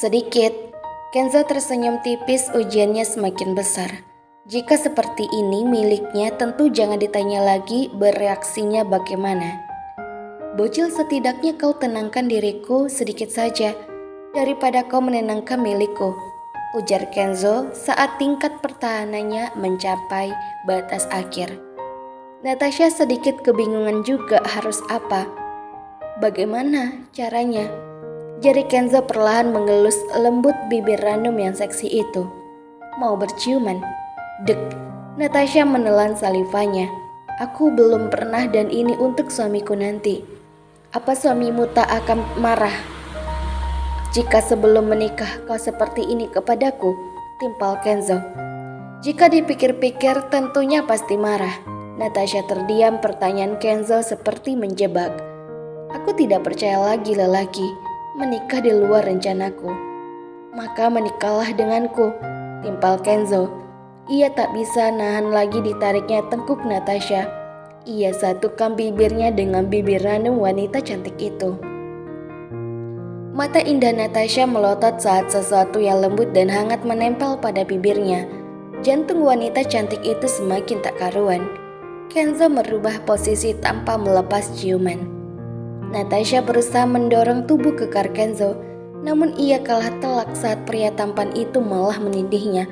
Sedikit. Kenzo tersenyum tipis, ujiannya semakin besar. Jika seperti ini miliknya, tentu jangan ditanya lagi bereaksinya bagaimana. Bocil, setidaknya kau tenangkan diriku sedikit saja daripada kau menenangkan milikku, ujar Kenzo saat tingkat pertahanannya mencapai batas akhir. Natasha sedikit kebingungan juga harus apa. Bagaimana caranya? Jari Kenzo perlahan mengelus lembut bibir ranum yang seksi itu. Mau berciuman? Dek, Natasha menelan salivanya. Aku belum pernah dan ini untuk suamiku nanti. Apa suamimu tak akan marah jika sebelum menikah kau seperti ini kepadaku? Timpal Kenzo. Jika dipikir-pikir tentunya pasti marah. Natasha terdiam, pertanyaan Kenzo seperti menjebak. Aku tidak percaya lagi lelaki menikah di luar rencanaku. Maka menikahlah denganku, timpal Kenzo. Ia tak bisa nahan lagi ditariknya tengkuk Natasha. Ia satukan bibirnya dengan bibir ranum wanita cantik itu. Mata indah Natasha melotot saat sesuatu yang lembut dan hangat menempel pada bibirnya. Jantung wanita cantik itu semakin tak karuan. Kenzo merubah posisi tanpa melepas ciuman. Natasha berusaha mendorong tubuh kekar Kenzo, namun ia kalah telak saat pria tampan itu malah menindihnya.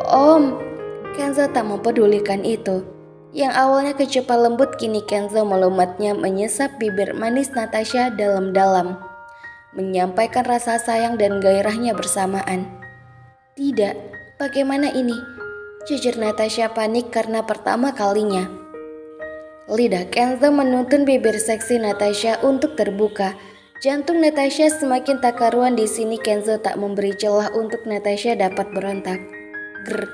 Om, Kenzo tak mempedulikan itu. Yang awalnya kecupan lembut, kini Kenzo melumatnya menyesap bibir manis Natasha dalam-dalam, menyampaikan rasa sayang dan gairahnya bersamaan. Tidak, bagaimana ini? Jujur Natasha panik karena pertama kalinya. Lidah Kenzo menuntun bibir seksi Natasha untuk terbuka. Jantung Natasha semakin tak karuan. Di sini Kenzo tak memberi celah untuk Natasha dapat berontak. Ger,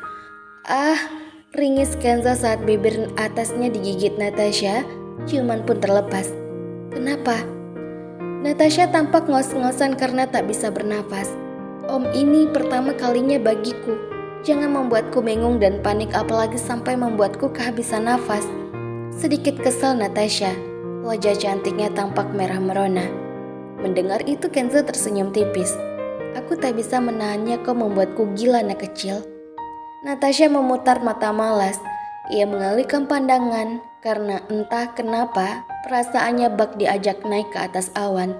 ringis Kenzo saat bibir atasnya digigit Natasha. Ciuman pun terlepas. Kenapa? Natasha tampak ngos-ngosan karena tak bisa bernafas. Om, ini pertama kalinya bagiku. Jangan membuatku bingung dan panik, apalagi sampai membuatku kehabisan nafas. Sedikit kesal Natasha, wajah cantiknya tampak merah merona. Mendengar itu Kenzo tersenyum tipis. Aku tak bisa menahannya, kau membuatku gila anak kecil. Natasha memutar mata malas. Ia mengalihkan pandangan karena entah kenapa perasaannya bak diajak naik ke atas awan.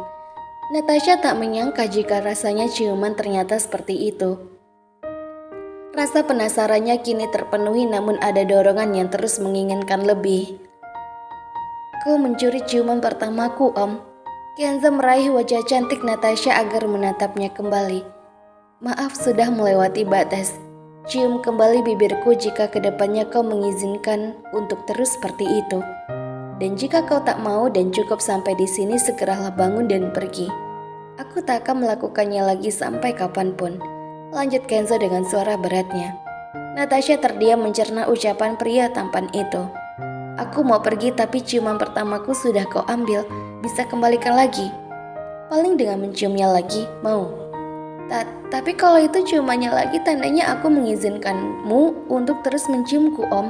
Natasha tak menyangka jika rasanya ciuman ternyata seperti itu. Rasa penasarannya kini terpenuhi, namun ada dorongan yang terus menginginkan lebih. Kau mencuri ciuman pertamaku, Om. Kenzo meraih wajah cantik Natasha agar menatapnya kembali. Maaf sudah melewati batas. Cium kembali bibirku jika kedepannya kau mengizinkan untuk terus seperti itu. Dan jika kau tak mau dan cukup sampai di sini, segeralah bangun dan pergi. Aku tak akan melakukannya lagi sampai kapanpun. Lanjut Kenzo dengan suara beratnya. Natasha terdiam mencerna ucapan pria tampan itu. Aku mau pergi tapi ciuman pertamaku sudah kau ambil. Bisa kembalikan lagi. Paling dengan menciumnya lagi, mau. Tapi kalau itu ciumannya lagi, tandanya aku mengizinkanmu untuk terus menciumku, Om.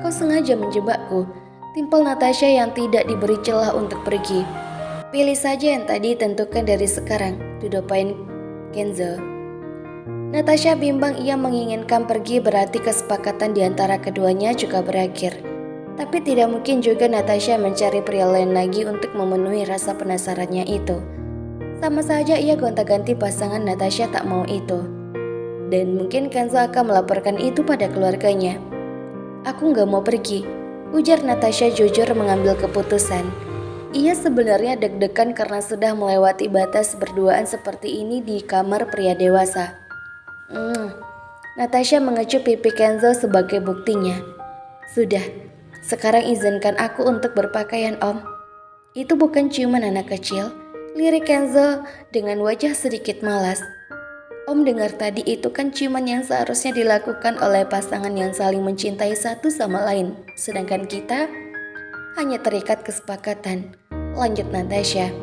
Kau sengaja menjebakku. Timpal Natasha yang tidak diberi celah untuk pergi. Pilih saja yang tadi, tentukan dari sekarang, dudopain Kenzo. Natasha bimbang, ia menginginkan pergi, berarti kesepakatan di antara keduanya juga berakhir. Tapi tidak mungkin juga Natasha mencari pria lain lagi untuk memenuhi rasa penasarannya itu. Sama saja ia gonta-ganti pasangan, Natasha tak mau itu. Dan mungkin Kenzo akan melaporkan itu pada keluarganya. Aku gak mau pergi, ujar Natasha jujur mengambil keputusan. Ia sebenarnya deg-degan karena sudah melewati batas berduaan seperti ini di kamar pria dewasa. Natasha mengecup pipi Kenzo sebagai buktinya. Sudah, sekarang izinkan aku untuk berpakaian, Om. Itu bukan ciuman anak kecil, lirik Kenzo dengan wajah sedikit malas. Om dengar tadi, itu kan ciuman yang seharusnya dilakukan oleh pasangan yang saling mencintai satu sama lain. Sedangkan kita hanya terikat kesepakatan, lanjut Natasha.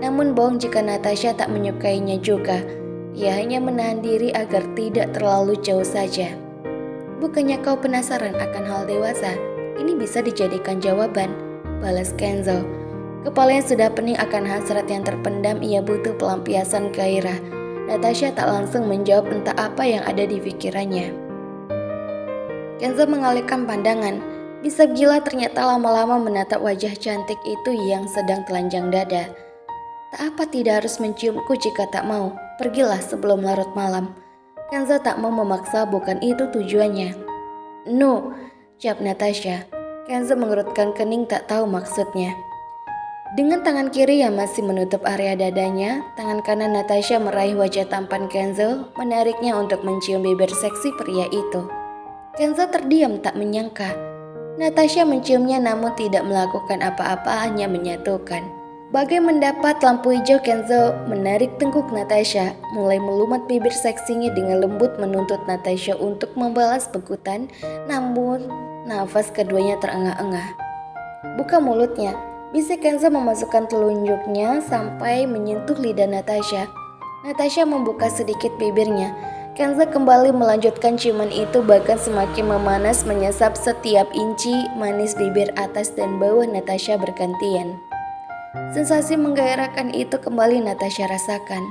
Namun bohong jika Natasha tak menyukainya juga. Ia hanya menahan diri agar tidak terlalu jauh saja. Bukannya kau penasaran akan hal dewasa? Ini bisa dijadikan jawaban, balas Kenzo. Kepalanya sudah pening akan hasrat yang terpendam, ia butuh pelampiasan gairah. Natasha tak langsung menjawab entah apa yang ada di pikirannya. Kenzo mengalihkan pandangan. Bisa gila ternyata lama-lama menatap wajah cantik itu yang sedang telanjang dada. Tak apa tidak harus menciumku jika tak mau. Pergilah sebelum larut malam. Kenzo tak mau memaksa, bukan itu tujuannya. No, jawab Natasha. Kenzo mengerutkan kening tak tahu maksudnya. Dengan tangan kiri yang masih menutup area dadanya, tangan kanan Natasha meraih wajah tampan Kenzo, menariknya untuk mencium bibir seksi pria itu. Kenzo terdiam tak menyangka. Natasha menciumnya namun tidak melakukan apa-apa, hanya menyatukan. Bagai mendapat lampu hijau, Kenzo menarik tengkuk Natasha, mulai melumat bibir seksinya dengan lembut menuntut Natasha untuk membalas bekutan, namun nafas keduanya terengah-engah. Buka mulutnya, bisik Kenzo memasukkan telunjuknya sampai menyentuh lidah Natasha. Natasha membuka sedikit bibirnya. Kenzo kembali melanjutkan ciuman itu, bahkan semakin memanas menyesap setiap inci manis bibir atas dan bawah Natasha bergantian. Sensasi menggairahkan itu kembali Natasha rasakan.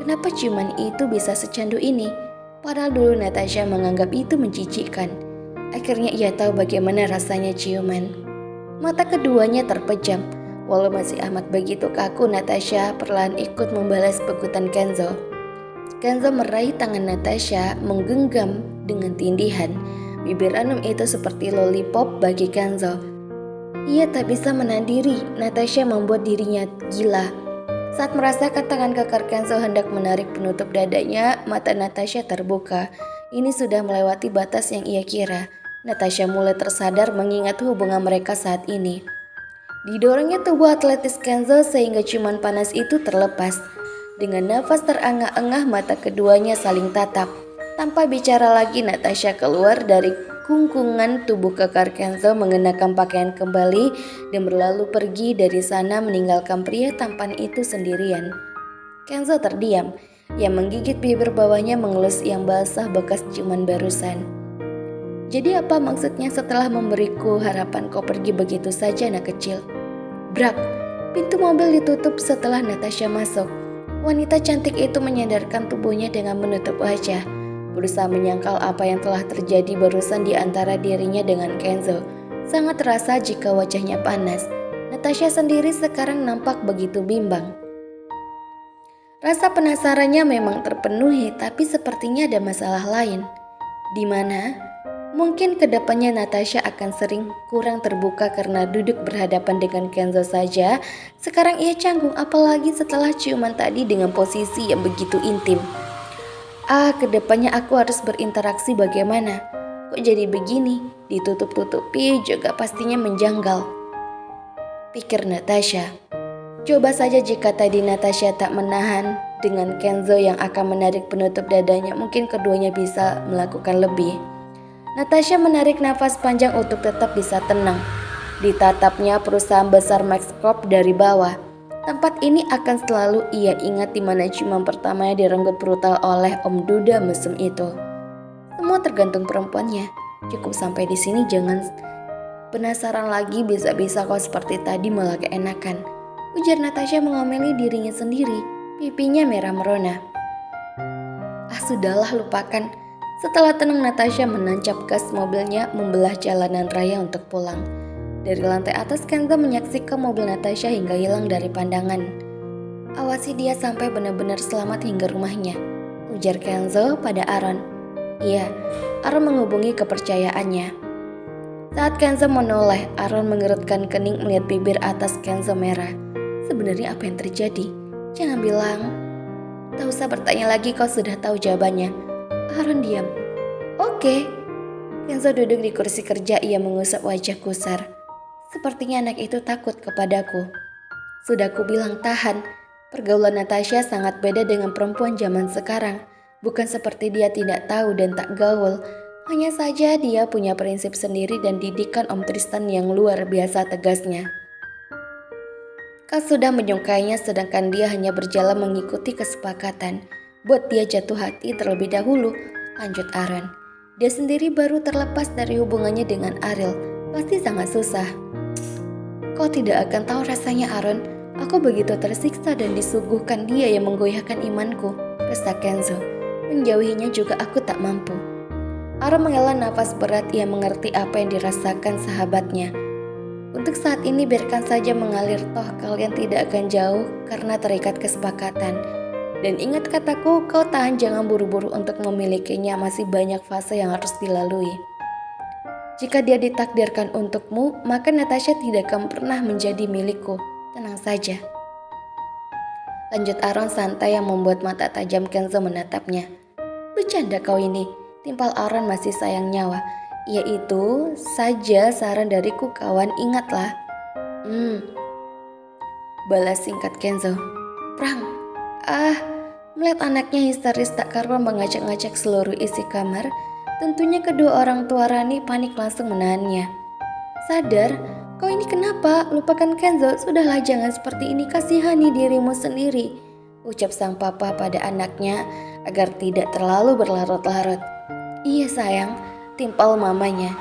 Kenapa ciuman itu bisa secandu ini? Padahal dulu Natasha menganggap itu menjijikkan. Akhirnya ia tahu bagaimana rasanya ciuman. Mata keduanya terpejam. Walau masih amat begitu kaku, Natasha perlahan ikut membalas bekutan Kenzo. Kenzo meraih tangan Natasha, menggenggam dengan tindihan. Bibir ranum itu seperti lollipop bagi Kenzo. Ia tak bisa menahan diri. Natasha membuat dirinya gila. Saat merasakan tangan kekar Kenzo hendak menarik penutup dadanya, mata Natasha terbuka. Ini sudah melewati batas yang ia kira. Natasha mulai tersadar mengingat hubungan mereka saat ini. Didorongnya tubuh atletis Kenzo sehingga ciuman panas itu terlepas. Dengan nafas terengah-engah, mata keduanya saling tatap. Tanpa bicara lagi, Natasha keluar dari kungkungan tubuh kekar Kenzo, mengenakan pakaian kembali dan berlalu pergi dari sana, meninggalkan pria tampan itu sendirian. Kenzo terdiam. Ia menggigit bibir bawahnya, mengelus yang basah bekas ciuman barusan. Jadi apa maksudnya setelah memberiku harapan kau pergi begitu saja, anak kecil? Brak, pintu mobil ditutup setelah Natasha masuk. Wanita cantik itu menyandarkan tubuhnya dengan menutup wajah, berusaha menyangkal apa yang telah terjadi barusan di antara dirinya dengan Kenzo. Sangat terasa jika wajahnya panas. Natasha sendiri sekarang nampak begitu bimbang. Rasa penasarannya memang terpenuhi, tapi sepertinya ada masalah lain. Di mana? Mungkin kedepannya Natasha akan sering kurang terbuka karena duduk berhadapan dengan Kenzo saja. Sekarang ia canggung, apalagi setelah ciuman tadi dengan posisi yang begitu intim. Kedepannya aku harus berinteraksi bagaimana? Kok jadi begini? Ditutup-tutupi juga pastinya menjanggal, pikir Natasha. Coba saja jika tadi Natasha tak menahan dengan Kenzo yang akan menarik penutup dadanya, mungkin keduanya bisa melakukan lebih. Natasha menarik nafas panjang untuk tetap bisa tenang. Ditatapnya perusahaan besar Max Corp dari bawah. Tempat ini akan selalu ia ingat, di mana ciuman pertamanya direnggut brutal oleh Om Duda mesum itu. Semua tergantung perempuannya. Cukup sampai di sini, jangan penasaran lagi, bisa-bisa kau seperti tadi malah keenakan, ujar Natasha mengomeli dirinya sendiri. Pipinya merah merona. Sudahlah, lupakan. Setelah tenang, Natasha menancap gas mobilnya, membelah jalanan raya untuk pulang. Dari lantai atas, Kenzo menyaksikan mobil Natasha hingga hilang dari pandangan. Awasi dia sampai benar-benar selamat hingga rumahnya, ujar Kenzo pada Aaron. Iya, Aaron menghubungi kepercayaannya. Saat Kenzo menoleh, Aaron mengerutkan kening melihat bibir atas Kenzo merah. Sebenarnya apa yang terjadi? Jangan bilang. Tak usah bertanya lagi, kau sudah tahu jawabannya. Aaron diam. Oke. Kenzo duduk di kursi kerja, ia mengusap wajah kusar. Sepertinya anak itu takut kepadaku. Sudah kubilang tahan. Pergaulan Natasha sangat beda dengan perempuan zaman sekarang. Bukan seperti dia tidak tahu dan tak gaul. Hanya saja dia punya prinsip sendiri dan didikan Om Tristan yang luar biasa tegasnya. Kau sudah menyukainya sedangkan dia hanya berjalan mengikuti kesepakatan. Buat dia jatuh hati terlebih dahulu, lanjut Aaron. Dia sendiri baru terlepas dari hubungannya dengan Ariel. Pasti sangat susah. Kau tidak akan tahu rasanya, Aaron. Aku begitu tersiksa dan disuguhkan dia yang menggoyahkan imanku, resah Kenzo. Menjauhinya juga aku tak mampu. Aaron menghela nafas berat, ia mengerti apa yang dirasakan sahabatnya. Untuk saat ini biarkan saja mengalir, toh kalian tidak akan jauh karena terikat kesepakatan. Dan ingat kataku, kau tahan jangan buru-buru untuk memilikinya, masih banyak fase yang harus dilalui. Jika dia ditakdirkan untukmu, maka Natasha tidak akan pernah menjadi milikku. Tenang saja. Lanjut Aaron santai yang membuat mata tajam Kenzo menatapnya. Bercanda kau ini, timpal Aaron masih sayang nyawa. Yaitu saja saran dariku kawan, ingatlah. Balas singkat Kenzo. Prang. Melihat anaknya histeris tak karuan mengacak-ngacak seluruh isi kamar, tentunya kedua orang tua Rani panik langsung menahannya. Sadar, kau ini kenapa? Lupakan Kenzo, sudahlah jangan seperti ini, kasihani dirimu sendiri, ucap sang papa pada anaknya agar tidak terlalu berlarut-larut. Iya sayang, timpal mamanya.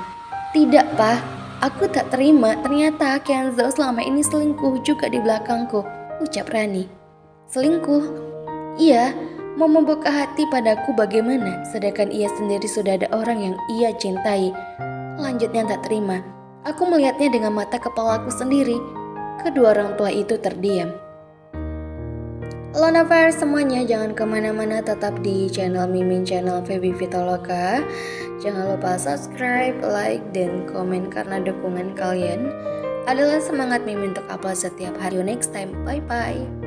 Tidak pa, aku tak terima, ternyata Kenzo selama ini selingkuh juga di belakangku, ucap Rani. Selingkuh? Iya, mau membuka hati padaku bagaimana, sedangkan ia sendiri sudah ada orang yang ia cintai. Lanjutnya tak terima. Aku melihatnya dengan mata kepalaku sendiri. Kedua orang tua itu terdiam. Halo Nafar semuanya, jangan kemana-mana, tetap di channel Mimin, channel Feby Fitoloka. Jangan lupa subscribe, like, dan komen karena dukungan kalian adalah semangat Mimin untuk upload setiap hari. Next time, bye-bye.